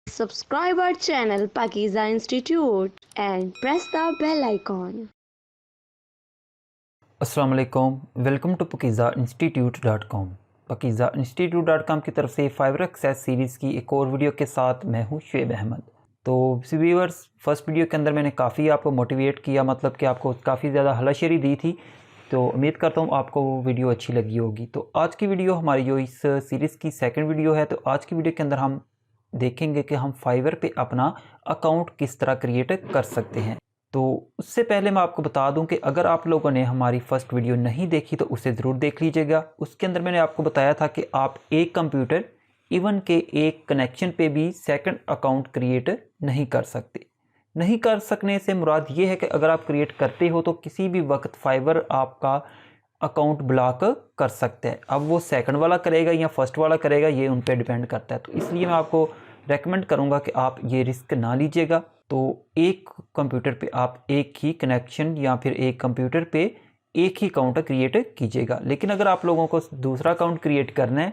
Subscribe our channel Pakiza Institute and press the bell icon. अस्सलाम वालेकुम, welcome to Pakeezah इंस्टीट्यूट.com। Pakeezah इंस्टीट्यूट.com की तरफ से फाइवर एक्सेस सीरीज़ की एक और वीडियो के साथ मैं हूं शुएब अहमद। तो व्यूअर्स, फर्स्ट वीडियो के अंदर मैंने काफ़ी आपको मोटिवेट किया, मतलब कि आपको काफ़ी ज़्यादा हलाशेरी दी थी। तो उम्मीद करता हूं आपको वो वीडियो अच्छी लगी होगी। तो आज की वीडियो हमारी जो इस सीरीज़ की सेकेंड वीडियो है। तो आज की वीडियो के अंदर हम देखेंगे कि हम फाइवर पे अपना अकाउंट किस तरह क्रिएट कर सकते हैं। तो उससे पहले मैं आपको बता दूं कि अगर आप लोगों ने हमारी फर्स्ट वीडियो नहीं देखी तो उसे ज़रूर देख लीजिएगा। उसके अंदर मैंने आपको बताया था कि आप एक कंप्यूटर इवन के एक कनेक्शन पे भी सेकंड अकाउंट क्रिएट नहीं कर सकते। नहीं कर सकने से मुराद ये है कि अगर आप क्रिएट करते हो तो किसी भी वक्त फाइवर आपका अकाउंट ब्लॉक कर सकते हैं। अब वो सेकंड वाला करेगा या फर्स्ट वाला करेगा, ये उन पर डिपेंड करता है। तो इसलिए मैं आपको रेकमेंड करूँगा कि आप ये रिस्क ना लीजिएगा। तो एक कंप्यूटर पे आप एक ही कनेक्शन या फिर एक कंप्यूटर पे एक ही अकाउंट क्रिएट कीजिएगा। लेकिन अगर आप लोगों को दूसरा अकाउंट क्रिएट करना है,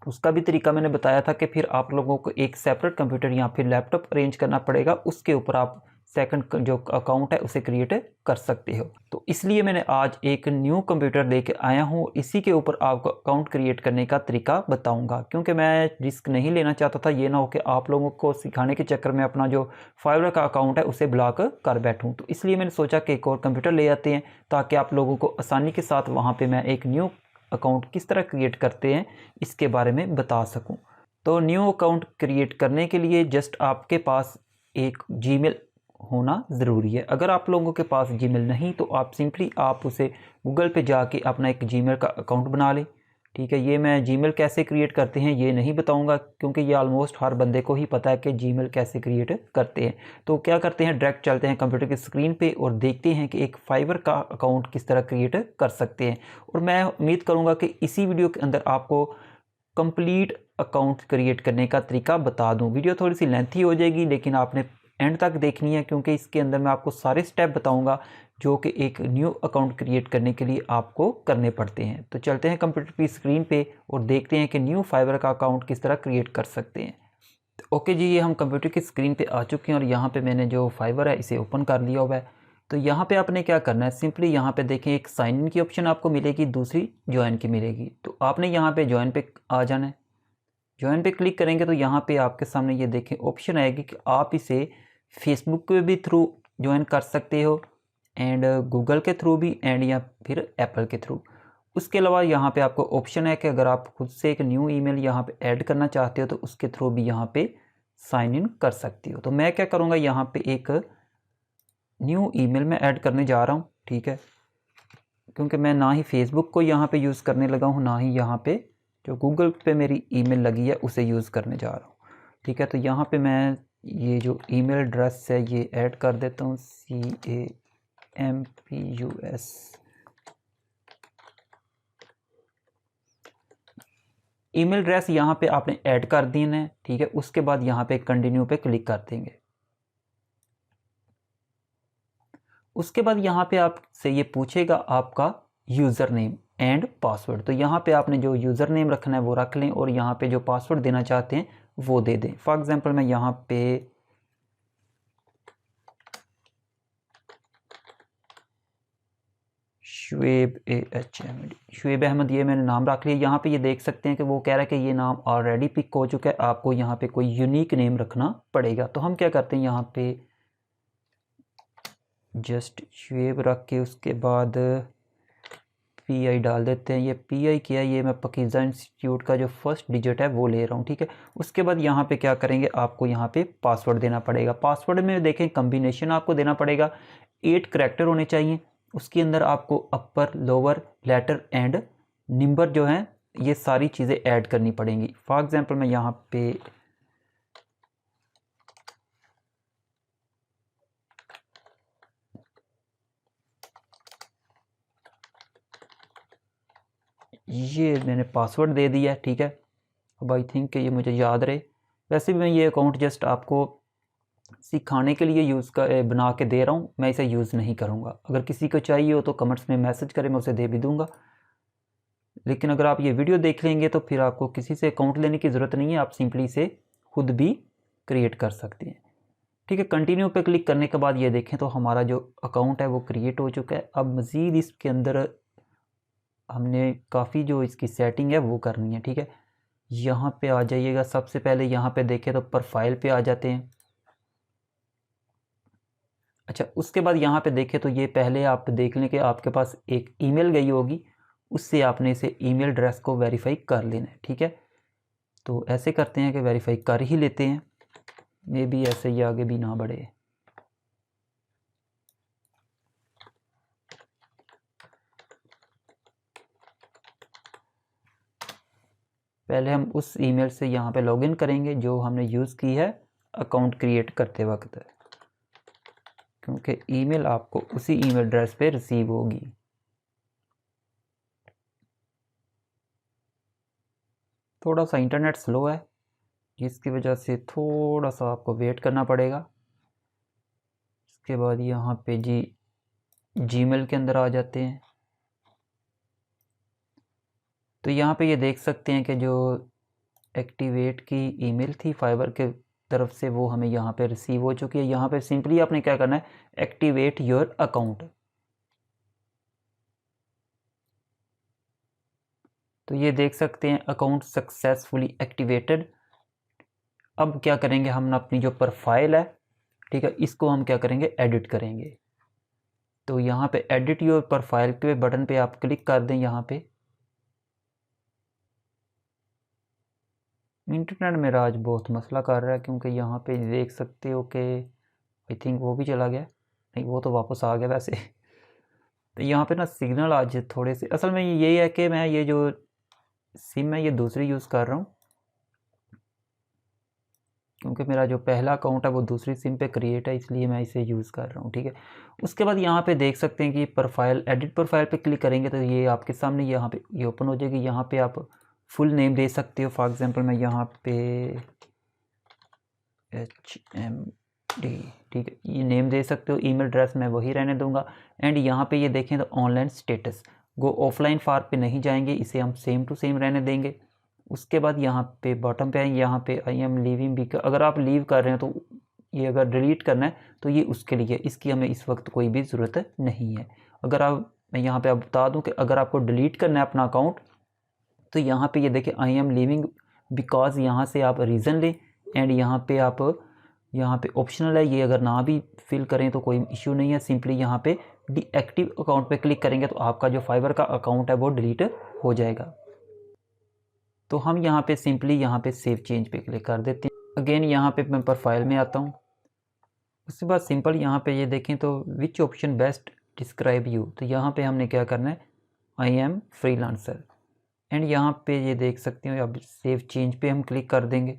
उसका भी तरीका मैंने बताया था कि फिर आप लोगों को एक सेपरेट कंप्यूटर या फिर लैपटॉप अरेंज करना पड़ेगा, उसके ऊपर आप सेकंड जो अकाउंट है उसे क्रिएट कर सकते हो। तो इसलिए मैंने आज एक न्यू कंप्यूटर लेके आया हूँ, इसी के ऊपर आपको अकाउंट क्रिएट करने का तरीका बताऊंगा, क्योंकि मैं रिस्क नहीं लेना चाहता था। ये ना हो कि आप लोगों को सिखाने के चक्कर में अपना जो फाइवर का अकाउंट है उसे ब्लॉक कर बैठूँ। तो इसलिए मैंने सोचा कि एक और कंप्यूटर ले आते हैं ताकि आप लोगों को आसानी के साथ वहाँ पर मैं एक न्यू अकाउंट किस तरह क्रिएट करते हैं इसके बारे में बता सकूं। तो न्यू अकाउंट क्रिएट करने के लिए जस्ट आपके पास एक जीमेल होना ज़रूरी है। अगर आप लोगों के पास जीमेल नहीं तो आप सिंपली आप उसे गूगल पे जाके अपना एक जीमेल का अकाउंट बना लें। ठीक है, ये मैं जीमेल कैसे क्रिएट करते हैं ये नहीं बताऊंगा, क्योंकि ये ऑलमोस्ट हर बंदे को ही पता है कि जीमेल कैसे क्रिएट करते हैं। तो क्या करते हैं, डायरेक्ट चलते हैं कंप्यूटर की स्क्रीन पे और देखते हैं कि एक फाइवर का अकाउंट किस तरह क्रिएट कर सकते हैं। और मैं उम्मीद करूँगा कि इसी वीडियो के अंदर आपको कंप्लीट अकाउंट क्रिएट करने का तरीका बता दूँ। वीडियो थोड़ी सी लेंथी हो जाएगी, लेकिन आपने एंड तक देखनी है, क्योंकि इसके अंदर मैं आपको सारे स्टेप बताऊंगा जो कि एक न्यू अकाउंट क्रिएट करने के लिए आपको करने पड़ते हैं। तो चलते हैं कंप्यूटर की स्क्रीन पे और देखते हैं कि न्यू फाइवर का अकाउंट किस तरह क्रिएट कर सकते हैं। तो ओके जी, ये हम कंप्यूटर की स्क्रीन पे आ चुके हैं और यहाँ पे मैंने जो फाइवर है इसे ओपन कर लिया हुआ है। तो यहाँ पे आपने क्या करना है, सिंपली यहाँ पे देखें एक साइन इन की ऑप्शन आपको मिलेगी, दूसरी ज्वाइन की मिलेगी। तो आपने यहाँ पे ज्वाइन पे आ जाना है। ज्वाइन पे क्लिक करेंगे तो यहाँ पे आपके सामने ये देखें ऑप्शन आएगी कि आप इसे फेसबुक के भी थ्रू ज्वाइन कर सकते हो एंड गूगल के थ्रू भी एंड या फिर एप्पल के थ्रू। उसके अलावा यहाँ पे आपको ऑप्शन है कि अगर आप खुद से एक न्यू ईमेल यहाँ पे ऐड करना चाहते हो तो उसके थ्रू भी यहाँ पे साइन इन कर सकती हो। तो मैं क्या करूँगा, यहाँ पे एक न्यू ईमेल में ऐड करने जा रहा हूँ। ठीक है, क्योंकि मैं ना ही फेसबुक को यहाँ पे यूज़ करने लगा हूँ, ना ही यहाँ पे जो गूगल पे मेरी ईमेल लगी है उसे यूज़ करने जा रहा हूँ। ठीक है, तो यहाँ पे मैं ये जो ईमेल एड्रेस है ये ऐड कर देता हूँ, CAMPUS। ईमेल एड्रेस यहाँ पे आपने ऐड कर देना है। ठीक है, उसके बाद यहाँ पे कंटिन्यू पे क्लिक कर देंगे। उसके बाद यहाँ पे आपसे ये पूछेगा आपका यूज़र नेम एंड पासवर्ड। तो यहाँ पे आपने जो यूज़र नेम रखना है वो रख लें और यहाँ पे जो पासवर्ड देना चाहते हैं वो दे दें। फॉर एग्जांपल मैं यहाँ पे शुएब अहमद ये मैंने नाम रख लिया। यहाँ पे ये देख सकते हैं कि वो कह रहा है कि ये नाम ऑलरेडी पिक हो चुका है, आपको यहाँ पे कोई यूनिक नेम रखना पड़ेगा। तो हम क्या करते हैं, यहाँ पे जस्ट शुएब रख के उसके बाद PI डाल देते हैं। ये PI किया, ये मैं पकीज़ा इंस्टीट्यूट का जो फर्स्ट डिजिट है वो ले रहा हूँ। ठीक है, उसके बाद यहाँ पे क्या करेंगे, आपको यहाँ पे पासवर्ड देना पड़ेगा। पासवर्ड में देखें कम्बिनेशन आपको देना पड़ेगा, 8 करैक्टर होने चाहिए। उसके अंदर आपको upper lower letter and number जो हैं ये सारी चीज़ें ऐड करनी पड़ेंगी। फॉर एग्जांपल मैं यहाँ पे ये मैंने पासवर्ड दे दिया है। ठीक है, अब आई थिंक ये मुझे याद रहे। वैसे भी मैं ये अकाउंट जस्ट आपको सिखाने के लिए बना के दे रहा हूँ, मैं इसे यूज़ नहीं करूँगा। अगर किसी को चाहिए हो तो कमेंट्स में मैसेज करें, मैं उसे दे भी दूँगा। लेकिन अगर आप ये वीडियो देख लेंगे तो फिर आपको किसी से अकाउंट लेने की ज़रूरत नहीं है, आप सिंपली इसे खुद भी क्रिएट कर सकते हैं। ठीक है, कंटिन्यू पे क्लिक करने के बाद ये देखें तो हमारा जो अकाउंट है वो क्रिएट हो चुका है। अब मज़ीद इसके अंदर हमने काफ़ी जो इसकी सेटिंग है वो करनी है। ठीक है, यहाँ पे आ जाइएगा। सबसे पहले यहाँ पे देखें तो प्रोफाइल पे आ जाते हैं। अच्छा, उसके बाद यहाँ पे देखें तो ये पहले आप देख लें कि आपके पास एक ईमेल गई होगी, उससे आपने इसे ईमेल एड्रेस को वेरीफाई कर लेना है। ठीक है, तो ऐसे करते हैं कि वेरीफाई कर ही लेते हैं, मे बी ऐसे ही आगे भी ना बढ़े। पहले हम उस ईमेल से यहाँ पे लॉगिन करेंगे जो हमने यूज़ की है अकाउंट क्रिएट करते वक्त, क्योंकि ईमेल आपको उसी ईमेल एड्रेस पे रिसीव होगी। थोड़ा सा इंटरनेट स्लो है, जिसकी वजह से थोड़ा सा आपको वेट करना पड़ेगा। इसके बाद यहाँ पे जीमेल के अंदर आ जाते हैं। तो यहाँ पे ये देख सकते हैं कि जो एक्टिवेट की ईमेल थी फाइबर के तरफ से वो हमें यहाँ पे रिसीव हो चुकी है। यहाँ पे सिंपली आपने क्या करना है, एक्टिवेट योर अकाउंट। तो ये देख सकते हैं अकाउंट सक्सेसफुली एक्टिवेटेड। अब क्या करेंगे, हम अपनी जो प्रोफाइल है, ठीक है, इसको हम क्या करेंगे, एडिट करेंगे। तो यहाँ पे एडिट योर प्रोफाइल के बटन पे आप क्लिक कर दें। यहाँ पे इंटरनेट मेरा आज बहुत मसला कर रहा है, क्योंकि यहाँ पे देख सकते हो कि आई थिंक वो भी चला गया, नहीं वो तो वापस आ गया वैसे। तो यहाँ पे ना सिग्नल आज थोड़े से, असल में यही है कि मैं ये जो सिम है ये दूसरी यूज़ कर रहा हूँ, क्योंकि मेरा जो पहला अकाउंट है वो दूसरी सिम पे क्रिएट है, इसलिए मैं इसे यूज़ कर रहा हूँ। ठीक है, उसके बाद यहाँ पे देख सकते हैं कि प्रोफाइल, एडिट प्रोफाइल पे क्लिक करेंगे तो ये आपके सामने यहाँ पे ये ओपन हो जाएगी। यहाँ पे आप फुल नेम दे सकते हो। फॉर एग्जांपल मैं यहाँ पे HMD, ठीक है, ये नेम दे सकते हो। ईमेल एड्रेस मैं वही रहने दूंगा। एंड यहाँ पे ये देखें तो ऑनलाइन स्टेटस, गो ऑफलाइन फार पे नहीं जाएंगे, इसे हम सेम टू सेम रहने देंगे। उसके बाद यहाँ पे बॉटम पे आएंगे, यहाँ पे आई एम लीविंग बिकॉज, अगर आप लीव कर रहे हैं तो ये अगर डिलीट करना है तो ये उसके लिए, इसकी हमें इस वक्त कोई भी ज़रूरत नहीं है। अगर आप, मैं यहाँ पे आप बता दूँ कि अगर आपको डिलीट करना है अपना अकाउंट, तो यहाँ पे ये देखिए आई एम लीविंग बिकॉज, यहाँ से आप रीज़न लें। एंड यहाँ पे आप, यहाँ पे ऑप्शनल है, ये अगर ना भी फिल करें तो कोई इश्यू नहीं है। सिंपली यहाँ पे डीएक्टिव अकाउंट पे क्लिक करेंगे तो आपका जो फाइबर का अकाउंट है वो डिलीट हो जाएगा। तो हम यहाँ पे सिंपली यहाँ पे सेव चेंज पे क्लिक कर देते हैं। अगेन यहाँ पे मैं प्रोफाइल में आता हूँ। उसके बाद सिंपल यहाँ पे ये देखें तो which option best describe you, तो यहाँ पे हमने क्या करना है, आई एम फ्रीलांसर। एंड यहाँ पे ये देख सकते हो, अब सेव चेंज पे हम क्लिक कर देंगे।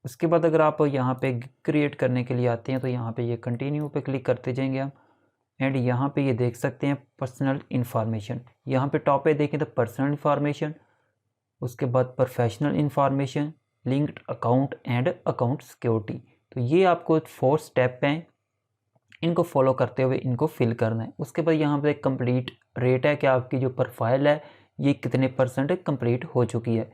उसके बाद अगर आप यहाँ पे क्रिएट करने के लिए आते हैं तो यहाँ पे ये कंटिन्यू पे क्लिक करते जाएंगे हम। एंड यहाँ पे ये देख सकते हैं पर्सनल इन्फॉर्मेशन, यहाँ पे टॉप पे देखें तो पर्सनल इन्फॉर्मेशन, उसके बाद professional information, linked account and account security. तो ये आपको 4 स्टेप हैं, इनको फॉलो करते हुए इनको फिल करना है। उसके बाद यहाँ पे कंप्लीट रेट है कि आपकी जो प्रोफाइल है ये कितने % कंप्लीट हो चुकी है।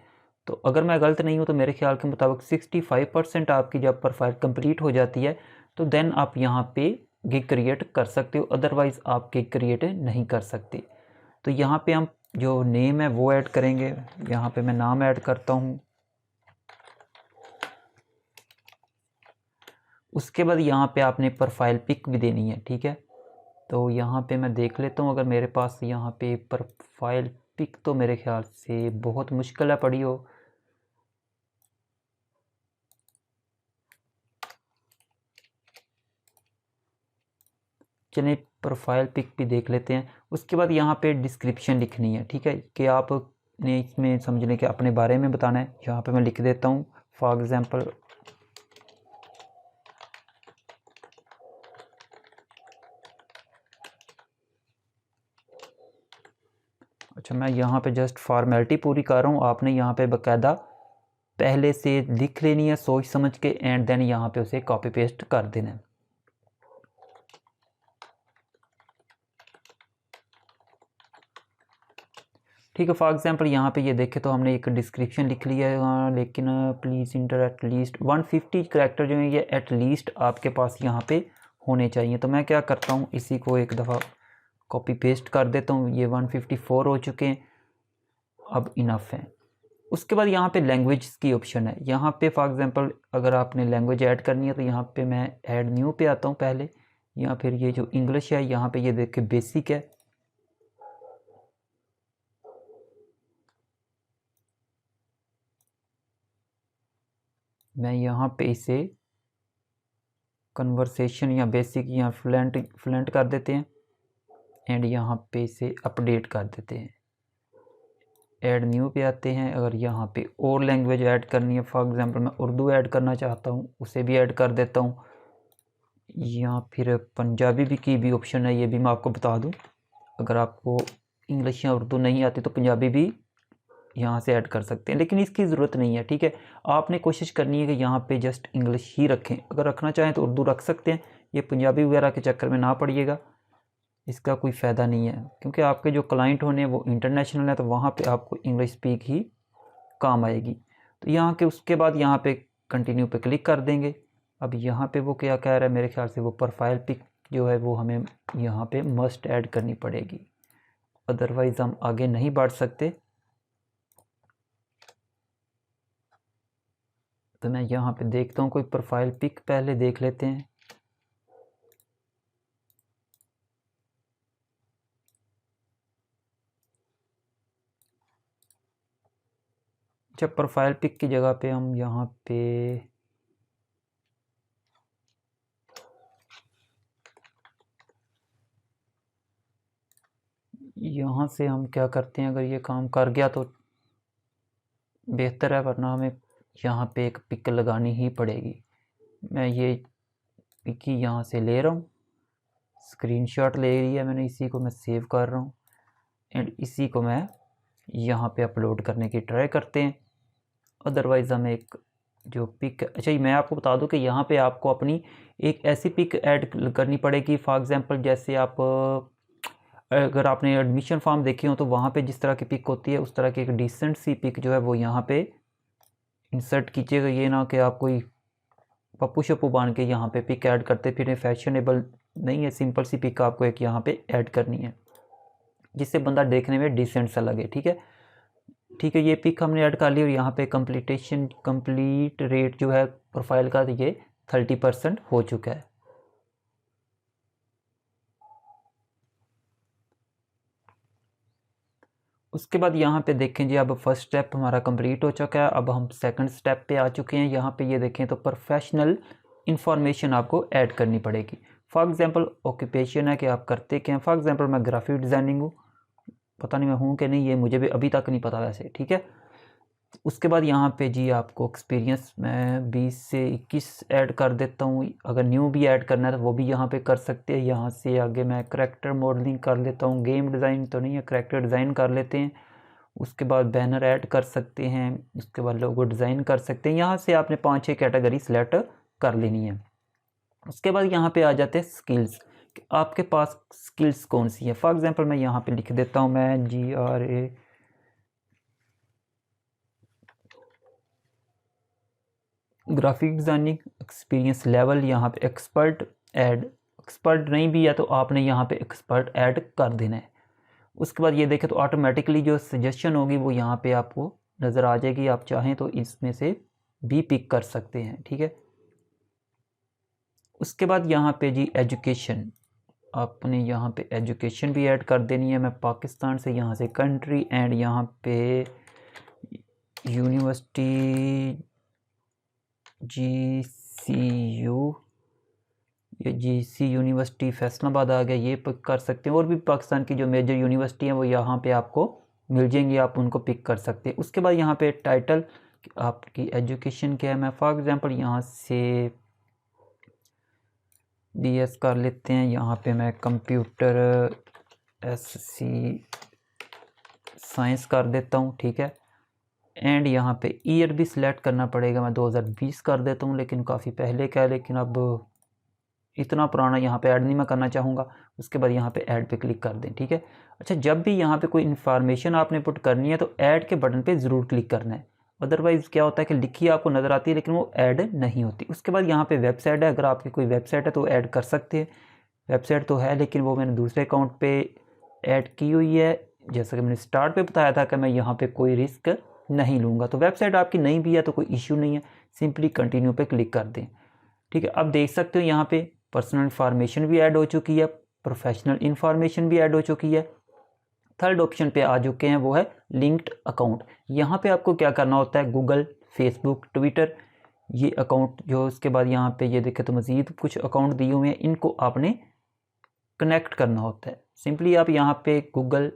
तो अगर मैं गलत नहीं हूँ तो मेरे ख्याल के मुताबिक 65% आपकी जब प्रोफाइल कंप्लीट हो जाती है तो देन आप यहाँ पे गिग क्रिएट कर सकते हो, अदरवाइज़ आप गिग क्रिएट नहीं कर सकते। तो यहाँ पे हम जो नेम है वो ऐड करेंगे। यहाँ पे मैं नाम ऐड करता हूँ। उसके बाद यहाँ पे आपने प्रोफाइल पिक भी देनी है। ठीक है, तो यहाँ पे मैं देख लेता हूँ, अगर मेरे पास यहाँ पे प्रोफाइल पिक, तो मेरे ख्याल से बहुत मुश्किल है पड़ी हो। चलिए प्रोफाइल पिक भी देख लेते हैं। उसके बाद यहाँ पे डिस्क्रिप्शन लिखनी है। ठीक है, कि आपने इसमें समझने के अपने बारे में बताना है। यहाँ पे मैं लिख देता हूँ फॉर एग्ज़ाम्पल अच्छा, मैं यहाँ पे जस्ट फॉर्मेलिटी पूरी कर रहा हूँ, आपने यहाँ पे बाकायदा पहले से लिख लेनी है सोच समझ के, एंड देन यहाँ पे उसे कॉपी पेस्ट कर देना है। ठीक है। फॉर एग्जांपल यहाँ पे ये देखें तो हमने एक डिस्क्रिप्शन लिख लिया है वहाँ, लेकिन please inter at least 150 character जो है ये एट लीस्ट आपके पास यहाँ पे होने चाहिए। तो मैं क्या करता हूँ, इसी को एक दफ़ा कॉपी पेस्ट कर देता हूँ। ये 154 हो चुके हैं, अब इनफ है। उसके बाद यहाँ पे लैंग्वेज की ऑप्शन है। यहाँ पे फॉर एग्जांपल अगर आपने लैंग्वेज ऐड करनी है तो यहाँ पे मैं ऐड न्यू पे आता हूँ पहले, या फिर ये जो इंग्लिश है यहाँ पे ये देख के बेसिक है। मैं यहाँ पे इसे कन्वर्सेशन या बेसिक या फ्लुएंट कर देते हैं, एंड यहाँ पे इसे अपडेट कर देते हैं। ऐड न्यू पे आते हैं। अगर यहाँ पे और लैंग्वेज ऐड करनी है, फॉर एग्जांपल मैं उर्दू ऐड करना चाहता हूँ, उसे भी ऐड कर देता हूँ। या फिर पंजाबी भी की भी ऑप्शन है, ये भी मैं आपको बता दूँ। अगर आपको इंग्लिश या उर्दू नहीं आती तो पंजाबी भी यहाँ से ऐड कर सकते हैं, लेकिन इसकी ज़रूरत नहीं है। ठीक है, आपने कोशिश करनी है कि यहाँ पे जस्ट इंग्लिश ही रखें। अगर रखना चाहें तो उर्दू रख सकते हैं, ये पंजाबी वगैरह के चक्कर में ना पड़िएगा, इसका कोई फ़ायदा नहीं है। क्योंकि आपके जो क्लाइंट होने वो इंटरनेशनल है, तो वहाँ पे आपको इंग्लिश स्पीक ही काम आएगी। तो यहाँ के उसके बाद यहाँ पे कंटिन्यू पे क्लिक कर देंगे। अब यहाँ पे वो क्या कह रहा है, मेरे ख्याल से वो प्रोफाइल पिक जो है वो हमें यहाँ पे मस्ट ऐड करनी पड़ेगी, अदरवाइज़ हम आगे नहीं बढ़ सकते। तो मैं यहाँ पे देखता हूँ कोई प्रोफाइल पिक पहले देख लेते हैं। जब प्रोफाइल पिक की जगह पे हम यहाँ पे यहाँ से हम क्या करते हैं, अगर ये काम कर गया तो बेहतर है, वरना हमें यहाँ पे एक पिक लगानी ही पड़ेगी। मैं ये पिक ही यहाँ से ले रहा हूँ, स्क्रीनशॉट ले लिया मैंने, इसी को मैं सेव कर रहा हूँ एंड इसी को मैं यहाँ पे अपलोड करने की ट्राई करते हैं। अदरवाइज़ हमें एक जो पिक, अच्छा मैं आपको बता दूं कि यहाँ पे आपको अपनी एक ऐसी पिक ऐड करनी पड़ेगी। फॉर एग्जांपल जैसे आप अगर आपने एडमिशन फॉर्म देखे हो तो वहाँ पे जिस तरह की पिक होती है उस तरह की एक डिसेंट सी पिक जो है वो यहाँ पे इंसर्ट कीजिएगा। ये ना कि आप कोई पप्पू शप्पू बांध के यहाँ पे पिक ऐड करते फिर फैशनेबल नहीं है। सिंपल सी पिक आपको एक यहाँ पे ऐड करनी है जिससे बंदा देखने में डिसेंट सा लगे। ठीक है, ठीक है, ये पिक हमने ऐड कर ली और यहाँ पे कंप्लीट रेट जो है प्रोफाइल का ये 30% हो चुका है। उसके बाद यहाँ पे देखें जी, अब फर्स्ट स्टेप हमारा कंप्लीट हो चुका है। अब हम सेकंड स्टेप पे आ चुके हैं। यहाँ पे ये देखें तो प्रोफेशनल इंफॉर्मेशन आपको ऐड करनी पड़ेगी। फॉर एग्जांपल ऑक्यूपेशन है कि आप करते क्या हैं। फॉर एग्जांपल मैं ग्राफिक डिज़ाइनिंग हूँ, पता नहीं मैं हूँ कि नहीं, ये मुझे भी अभी तक नहीं पता वैसे। ठीक है, उसके बाद यहाँ पे जी आपको एक्सपीरियंस मैं 20 से 21 ऐड कर देता हूँ। अगर न्यू भी ऐड करना है तो वो भी यहाँ पे कर सकते हैं। यहाँ से आगे मैं करैक्टर मॉडलिंग कर लेता हूँ, गेम डिज़ाइन तो नहीं है, करैक्टर डिज़ाइन कर लेते हैं। उसके बाद बैनर ऐड कर सकते हैं, उसके बाद लोगो डिज़ाइन कर सकते हैं। यहाँ से आपने 5-6 कैटेगरी सेलेक्ट कर लेनी है। उसके बाद यहाँ पे आ जाते हैं स्किल्स, आपके पास स्किल्स कौन सी है। फॉर एग्जांपल मैं यहाँ पे लिख देता हूँ, मैं GRA graphic designing experience level, यहाँ पे एक्सपर्ट ऐड, एक्सपर्ट नहीं भी है तो आपने यहाँ पे एक्सपर्ट ऐड कर देना है। उसके बाद ये देखें तो ऑटोमेटिकली जो सजेशन होगी वो यहाँ पे आपको नज़र आ जाएगी। आप चाहें तो इसमें से भी पिक कर सकते हैं। ठीक है, उसके बाद यहाँ पे जी एजुकेशन, आपने यहाँ पे एजुकेशन भी ऐड कर देनी है। मैं पाकिस्तान से यहाँ से कंट्री एंड यहाँ पे यूनिवर्सिटी GCU, ये GC यूनिवर्सिटी फैसलाबाद आ गया, ये पिक कर सकते हैं। और भी पाकिस्तान की जो मेजर यूनिवर्सिटी हैं वो यहाँ पे आपको मिल जाएंगी, आप उनको पिक कर सकते हैं। उसके बाद यहाँ पे टाइटल, आपकी एजुकेशन क्या है। मैं फॉर एग्जांपल यहाँ से BS कर लेते हैं। यहाँ पे मैं कंप्यूटर SC साइंस कर देता हूँ। ठीक है, एंड यहाँ पे ईयर भी सिलेक्ट करना पड़ेगा। मैं 2020 कर देता हूँ, लेकिन काफ़ी पहले का है, लेकिन अब इतना पुराना यहाँ पे ऐड नहीं मैं करना चाहूँगा। उसके बाद यहाँ पे ऐड पे क्लिक कर दें। ठीक है। अच्छा, जब भी यहाँ पे कोई इन्फॉर्मेशन आपने पुट करनी है तो ऐड के बटन पे ज़रूर क्लिक करना है, अदरवाइज़ क्या होता है कि लिखी आपको नज़र आती है लेकिन वो ऐड नहीं होती। उसके बाद यहाँ पे वेबसाइट है, अगर आपकी कोई वेबसाइट है तो ऐड कर सकते हैं। वेबसाइट तो है लेकिन वो मैंने दूसरे अकाउंट पे ऐड की हुई है, जैसा कि मैंने स्टार्ट पे बताया था कि मैं यहाँ पे कोई रिस्क नहीं लूँगा। तो वेबसाइट आपकी नहीं भी है तो कोई इश्यू नहीं है, सिंपली कंटिन्यू पे क्लिक कर दें। ठीक है। अब देख सकते हो यहाँ पे पर्सनल इन्फॉर्मेशन भी ऐड हो चुकी है, प्रोफेशनल इन्फॉर्मेशन भी ऐड हो चुकी है। थर्ड ऑप्शन पे आ चुके हैं, वो है लिंक्ड अकाउंट। यहाँ पे आपको क्या करना होता है, गूगल, फेसबुक, ट्विटर, ये अकाउंट जो उसके बाद यहाँ पे ये देखें तो मज़ीद कुछ अकाउंट दिए हुए हैं, इनको आपने कनेक्ट करना होता है। सिंपली आप यहाँ पे गूगल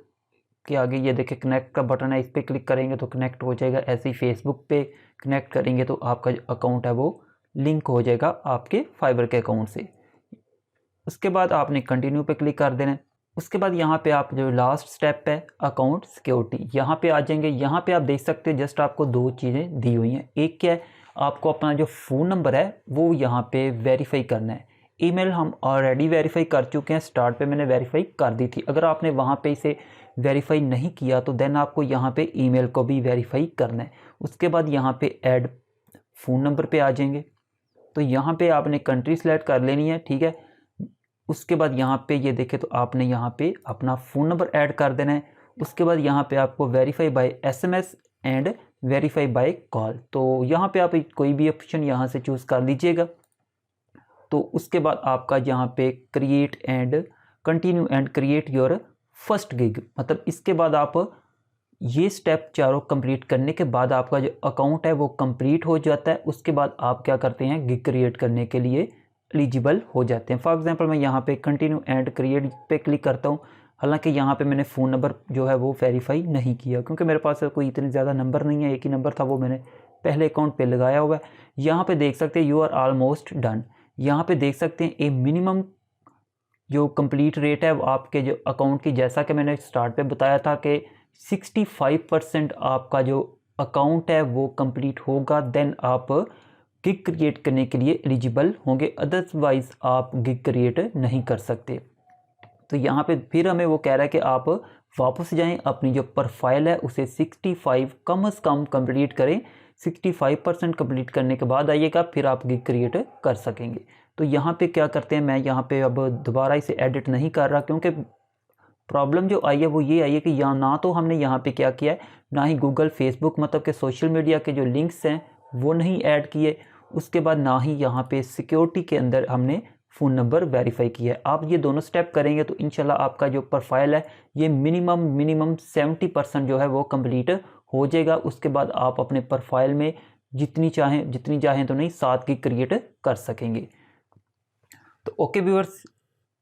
के आगे ये देखें कनेक्ट का बटन है, इस पर क्लिक करेंगे तो कनेक्ट हो जाएगा। ऐसे ही फेसबुक पे कनेक्ट करेंगे तो आपका जो अकाउंट है वो लिंक हो जाएगा आपके फाइबर के अकाउंट से। उसके बाद आपने कंटिन्यू पे क्लिक कर देना है। उसके बाद यहाँ पे आप जो लास्ट स्टेप है अकाउंट सिक्योरिटी, यहाँ पे आ जाएंगे। यहाँ पे आप देख सकते हैं जस्ट आपको दो चीज़ें दी हुई हैं। एक क्या है, आपको अपना जो फ़ोन नंबर है वो यहाँ पे वेरीफाई करना है। ईमेल हम ऑलरेडी वेरीफाई कर चुके हैं, स्टार्ट पे मैंने वेरीफाई कर दी थी। अगर आपने वहाँ पे इसे वेरीफाई नहीं किया तो देन आपको यहाँ पे ईमेल को भी वेरीफाई करना है। उसके बाद यहाँ पे ऐड फ़ोन नंबर पे आ जाएंगे, तो यहाँ पे आपने कंट्री सेलेक्ट कर लेनी है। ठीक है। उसके बाद यहाँ पे ये देखें तो आपने यहाँ पे अपना फ़ोन नंबर ऐड कर देना है। उसके बाद यहाँ पे आपको verify by SMS and verify by call, तो यहाँ पे आप कोई भी ऑप्शन यहाँ से चूज़ कर लीजिएगा। तो उसके बाद आपका यहाँ पे create and continue and create your first gig, मतलब इसके बाद आप ये स्टेप चारों कंप्लीट करने के बाद आपका जो अकाउंट है वो कंप्लीट हो जाता है। उसके बाद आप क्या करते हैं, गिग क्रिएट करने के लिए एलिजिबल हो जाते हैं। फॉर एग्जांपल मैं यहाँ पे कंटिन्यू एंड क्रिएट पे क्लिक करता हूँ। हालांकि यहाँ पे मैंने फ़ोन नंबर जो है वो वेरीफाई नहीं किया क्योंकि मेरे पास कोई इतने ज़्यादा नंबर नहीं है, एक ही नंबर था वो मैंने पहले अकाउंट पे लगाया हुआ है। यहाँ पे देख सकते हैं यू आर ऑलमोस्ट डन। यहाँ पे देख सकते हैं ए मिनिमम जो कंप्लीट रेट है वो आपके जो अकाउंट की, जैसा कि मैंने स्टार्ट पे बताया था कि 65% आपका जो अकाउंट है वो कंप्लीट होगा, देन आप गिग क्रिएट करने के लिए एलिजिबल होंगे, अदरवाइज आप गिग क्रिएट नहीं कर सकते। तो यहाँ पे फिर हमें वो कह रहा है कि आप वापस जाएं, अपनी जो प्रोफाइल है उसे 65 कम से कम कंप्लीट करें। 65% कंप्लीट करने के बाद आइएगा, फिर आप गिग क्रिएट कर सकेंगे। तो यहाँ पे क्या करते हैं, मैं यहाँ पे अब दोबारा इसे एडिट नहीं कर रहा क्योंकि प्रॉब्लम जो आई है वो ये आई है कि यहाँ ना तो हमने यहाँ पे क्या किया है, ना ही गूगल, फेसबुक मतलब कि सोशल मीडिया के जो लिंक्स हैं वो नहीं ऐड किए। उसके बाद ना ही यहाँ पे सिक्योरिटी के अंदर हमने फ़ोन नंबर वेरीफाई किया है। आप ये दोनों स्टेप करेंगे तो इंशाल्लाह आपका जो प्रोफाइल है ये मिनिमम 70% जो है वो कंप्लीट हो जाएगा। उसके बाद आप अपने प्रोफाइल में जितनी चाहें तो नहीं 7 गिग क्रिएट कर सकेंगे। तो ओके व्यूअर्स,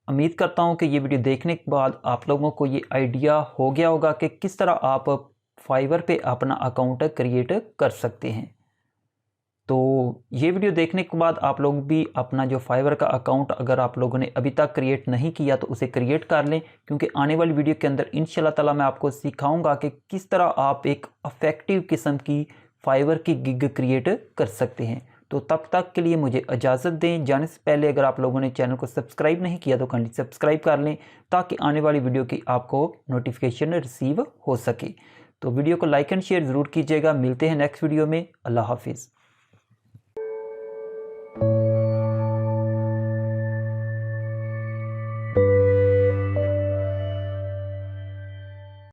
उम्मीद करता हूँ कि ये वीडियो देखने के बाद आप लोगों को ये आइडिया हो गया होगा कि किस तरह आप फाइवर पे अपना अकाउंट क्रिएट कर सकते हैं। तो ये वीडियो देखने के बाद आप लोग भी अपना जो फाइवर का अकाउंट अगर आप लोगों ने अभी तक क्रिएट नहीं किया तो उसे क्रिएट कर लें, क्योंकि आने वाली वीडियो के अंदर इंशाल्लाह ताला मैं आपको सिखाऊंगा कि किस तरह आप एक इफेक्टिव किस्म की फाइवर की गिग क्रिएट कर सकते हैं। तो तब तक के लिए मुझे इजाज़त दें। जाने से पहले अगर आप लोगों ने चैनल को सब्सक्राइब नहीं किया तो काइंडली सब्सक्राइब कर लें ताकि आने वाली वीडियो की आपको नोटिफिकेशन रिसीव हो सके। तो वीडियो को लाइक एंड शेयर ज़रूर कीजिएगा। मिलते हैं नेक्स्ट वीडियो में। अल्लाह हाफिज़।